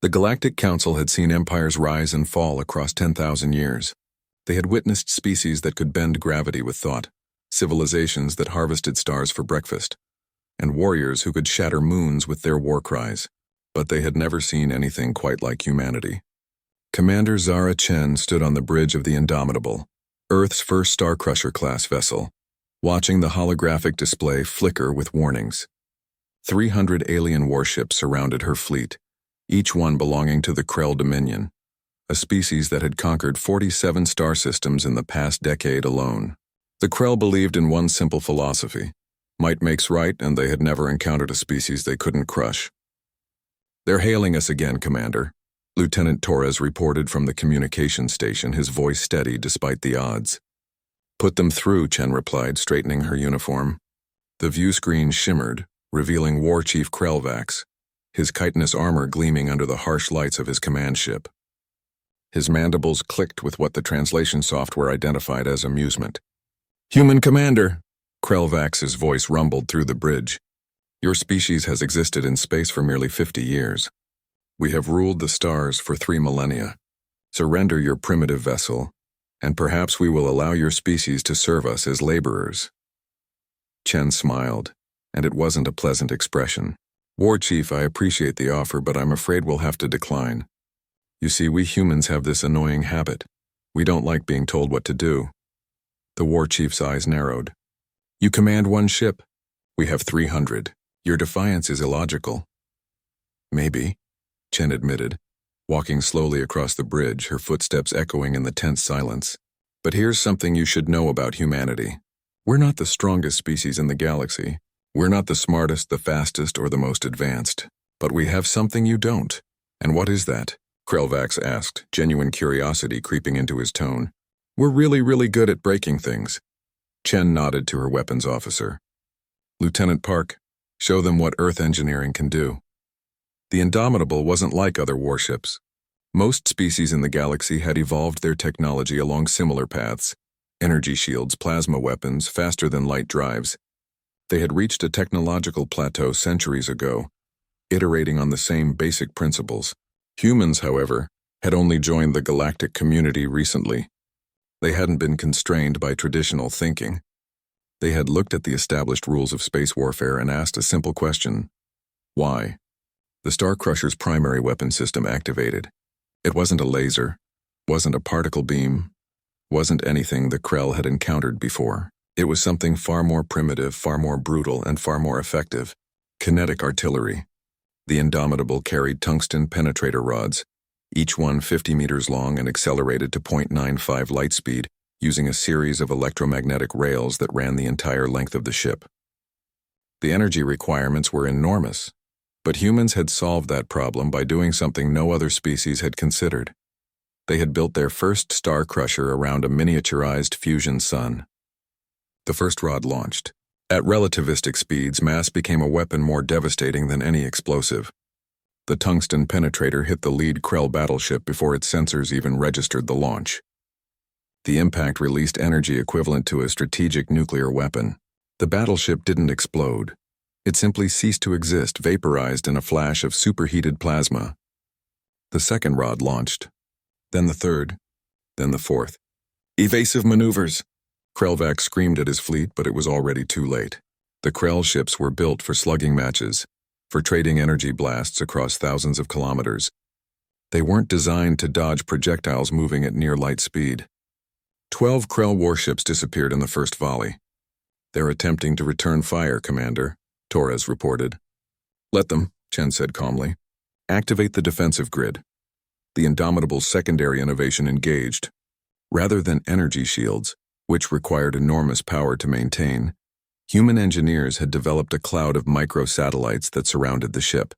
The Galactic Council had seen empires rise and fall across 10,000 years. They had witnessed species that could bend gravity with thought, civilizations that harvested stars for breakfast, and warriors who could shatter moons with their war cries. But they had never seen anything quite like humanity. Commander Zara Chen stood on the bridge of the Indomitable, Earth's first Starcrusher-class vessel, watching the holographic display flicker with warnings. 300 alien warships surrounded her fleet, each one belonging to the Krell Dominion, a species that had conquered 47 star systems in the past decade alone. The Krell believed in one simple philosophy: might makes right, and they had never encountered a species they couldn't crush. "They're hailing us again, Commander," Lieutenant Torres reported from the communication station, his voice steady despite the odds. "Put them through," Chen replied, straightening her uniform. The view screen shimmered, revealing War Chief Krellvax, his chitinous armor gleaming under the harsh lights of his command ship. His mandibles clicked with what the translation software identified as amusement. "Human Commander," Krellvax's voice rumbled through the bridge. "Your species has existed in space for merely 50 years. We have ruled the stars for 3 millennia. Surrender your primitive vessel, and perhaps we will allow your species to serve us as laborers." Chen smiled, and it wasn't a pleasant expression. "War Chief, I appreciate the offer, but I'm afraid we'll have to decline. You see, we humans have this annoying habit. We don't like being told what to do." The War Chief's eyes narrowed. "You command 1 ship. We have 300. Your defiance is illogical." "Maybe," Chen admitted, walking slowly across the bridge, her footsteps echoing in the tense silence. "But here's something you should know about humanity. We're not the strongest species in the galaxy. We're not the smartest, the fastest, or the most advanced. But we have something you don't. And what is that?" Krellvax asked, genuine curiosity creeping into his tone. "We're really good at breaking things." Chen nodded to her weapons officer. "Lieutenant Park, show them what Earth engineering can do." The Indomitable wasn't like other warships. Most species in the galaxy had evolved their technology along similar paths: energy shields, plasma weapons, faster-than-light drives. They had reached a technological plateau centuries ago, iterating on the same basic principles. Humans, however, had only joined the galactic community recently. They hadn't been constrained by traditional thinking. They had looked at the established rules of space warfare and asked a simple question: why? The Starcrusher's primary weapon system activated. It wasn't a laser, wasn't a particle beam, wasn't anything the Krell had encountered before. It was something far more primitive, far more brutal, and far more effective: kinetic artillery. The Indomitable carried tungsten penetrator rods, each one 50 meters long and accelerated to 0.95 light speed, using a series of electromagnetic rails that ran the entire length of the ship. The energy requirements were enormous, but humans had solved that problem by doing something no other species had considered. They had built their first Starcrusher around a miniaturized fusion sun. The first rod launched. At relativistic speeds, mass became a weapon more devastating than any explosive. The tungsten penetrator hit the lead Krell battleship before its sensors even registered the launch. The impact released energy equivalent to a strategic nuclear weapon. The battleship didn't explode. It simply ceased to exist, vaporized in a flash of superheated plasma. The second rod launched. Then the third. Then the fourth. "Evasive maneuvers!" Krellvax screamed at his fleet, but it was already too late. The Krell ships were built for slugging matches, for trading energy blasts across thousands of kilometers. They weren't designed to dodge projectiles moving at near light speed. 12 Krell warships disappeared in the first volley. "They're attempting to return fire, Commander," Torres reported. "Let them," Chen said calmly. "Activate the defensive grid." The Indomitable's secondary innovation engaged. Rather than energy shields, which required enormous power to maintain, human engineers had developed a cloud of microsatellites that surrounded the ship.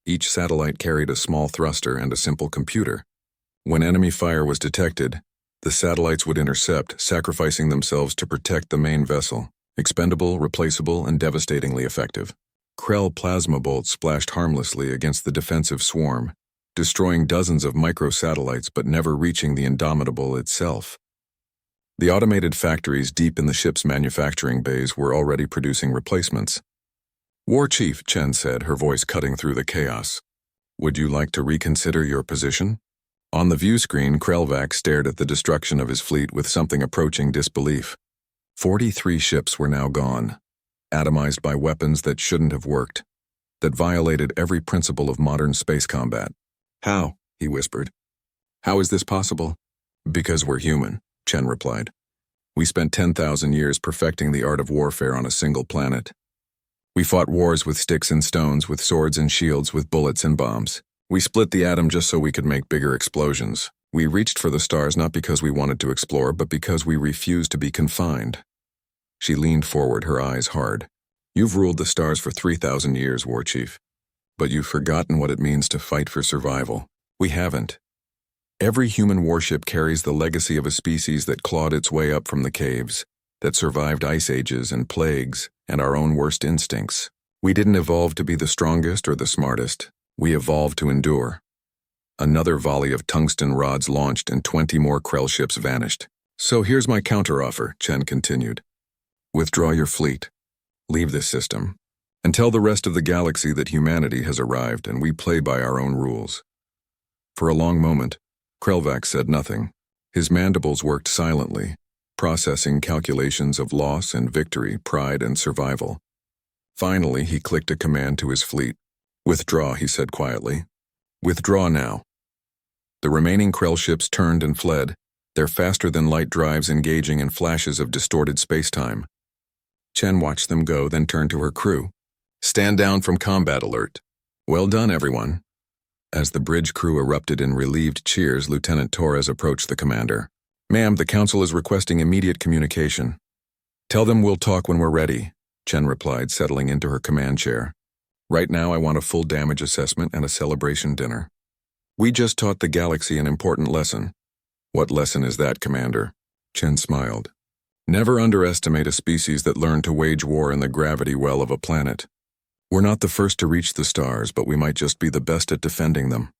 Each satellite carried a small thruster and a simple computer. When enemy fire was detected, the satellites would intercept, sacrificing themselves to protect the main vessel. Expendable, replaceable, and devastatingly effective. Krell plasma bolts splashed harmlessly against the defensive swarm, destroying dozens of microsatellites but never reaching the Indomitable itself. The automated factories deep in the ship's manufacturing bays were already producing replacements. "War Chief," Chen said, her voice cutting through the chaos. Would you like to reconsider your position? On the view screen, Krelvac stared at the destruction of his fleet with something approaching disbelief. 43 ships were now gone, atomized by weapons that shouldn't have worked, that violated every principle of modern space combat. How? He whispered. How is this possible? Because we're human, Chen replied. We spent 10,000 years perfecting the art of warfare on a single planet. We fought wars with sticks and stones, with swords and shields, with bullets and bombs. We split the atom just so we could make bigger explosions. We reached for the stars not because we wanted to explore, but because we refused to be confined. She leaned forward, her eyes hard. You've ruled the stars for 3,000 years, War Chief. But you've forgotten what it means to fight for survival. We haven't. Every human warship carries the legacy of a species that clawed its way up from the caves, that survived ice ages and plagues and our own worst instincts. We didn't evolve to be the strongest or the smartest. We evolved to endure. Another volley of tungsten rods launched and 20 more Krell ships vanished. So here's my counteroffer, Chen continued. Withdraw your fleet. Leave this system. And tell the rest of the galaxy that humanity has arrived and we play by our own rules. For a long moment, Krelvac said nothing. His mandibles worked silently, processing calculations of loss and victory, pride and survival. Finally, he clicked a command to his fleet. Withdraw, he said quietly. Withdraw now. The remaining Krell ships turned and fled, their faster-than-light drives engaging in flashes of distorted space-time. Chen watched them go, then turned to her crew. Stand down from combat alert. Well done, everyone. As the bridge crew erupted in relieved cheers, Lieutenant Torres approached the commander. Ma'am, the Council is requesting immediate communication. Tell them we'll talk when we're ready, Chen replied, settling into her command chair. Right now I want a full damage assessment and a celebration dinner. We just taught the galaxy an important lesson. What lesson is that, Commander? Chen smiled. Never underestimate a species that learned to wage war in the gravity well of a planet. We're not the first to reach the stars, but we might just be the best at defending them.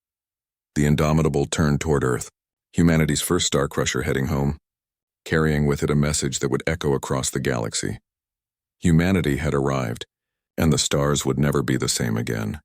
The Indomitable turned toward Earth, humanity's first Starcrusher heading home, carrying with it a message that would echo across the galaxy. Humanity had arrived, and the stars would never be the same again.